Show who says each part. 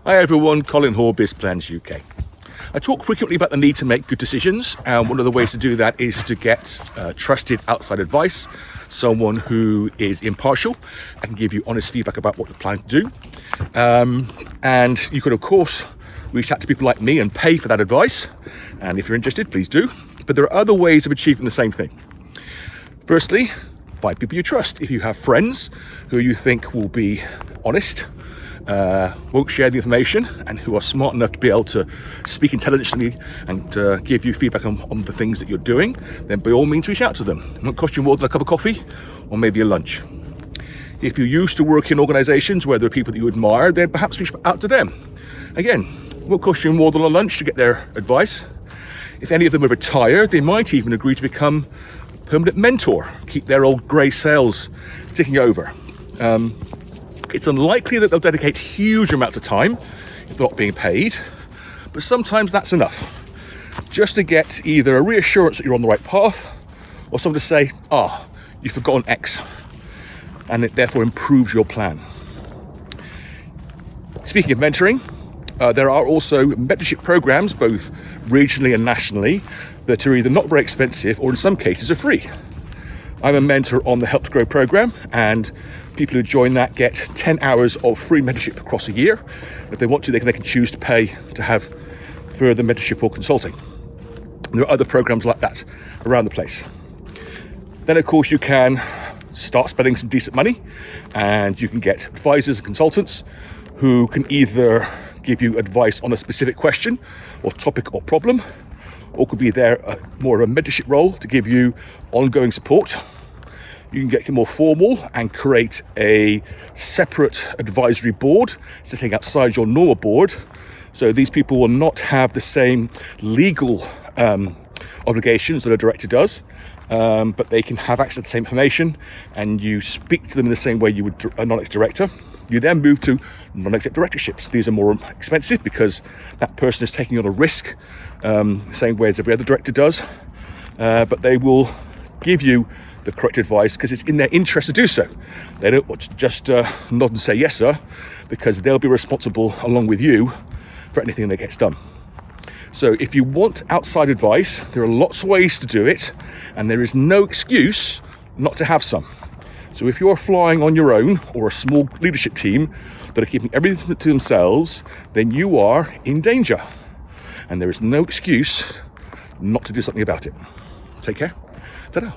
Speaker 1: Hi everyone, Colin Hall, BizPlans UK. I talk frequently about the need to make good decisions, and one of the ways to do that is to get trusted outside advice, someone who is impartial and can give you honest feedback about what you're planning to do. And you could of course reach out to people like me and pay for that advice, and if you're interested, please do. But there are other ways of achieving the same thing. Firstly, find people you trust. If you have friends who you think will be honest, won't share the information, and who are smart enough to be able to speak intelligently and give you feedback on the things that you're doing, then by all means reach out to them. It won't cost you more than a cup of coffee or maybe a lunch. If you used to work in organisations where there are people that you admire, then perhaps reach out to them. Again, it won't cost you more than a lunch to get their advice. If any of them are retired, they might even agree to become a permanent mentor, keep their old grey cells ticking over. It's unlikely that they'll dedicate huge amounts of time if they're not being paid, but sometimes that's enough just to get either a reassurance that you're on the right path, or someone to say, you've forgotten X, and it therefore improves your plan. Speaking of mentoring, there are also mentorship programs, both regionally and nationally, that are either not very expensive or in some cases are free. I'm a mentor on the Help to Grow program, and people who join that get 10 hours of free mentorship across a year. If they want to, they can choose to pay to have further mentorship or consulting. And there are other programs like that around the place. Then, of course, you can start spending some decent money, and you can get advisors and consultants who can either give you advice on a specific question or topic or problem, or could be there more of a mentorship role to give you ongoing support. You can get more formal and create a separate advisory board sitting outside your normal board. So these people will not have the same legal obligations that a director does, but they can have access to the same information, and you speak to them in the same way you would a non-exec director. You then move to non-exec directorships. These are more expensive because that person is taking on a risk, same way as every other director does, but they will give you the correct advice because it's in their interest to do so. They don't want to just nod and say yes sir, because they'll be responsible along with you for anything that gets done. So if you want outside advice, there are lots of ways to do it, and there is no excuse not to have some. So if you're flying on your own, or a small leadership team that are keeping everything to themselves, then you are in danger, and there is no excuse not to do something about it. Take care. Ta-da.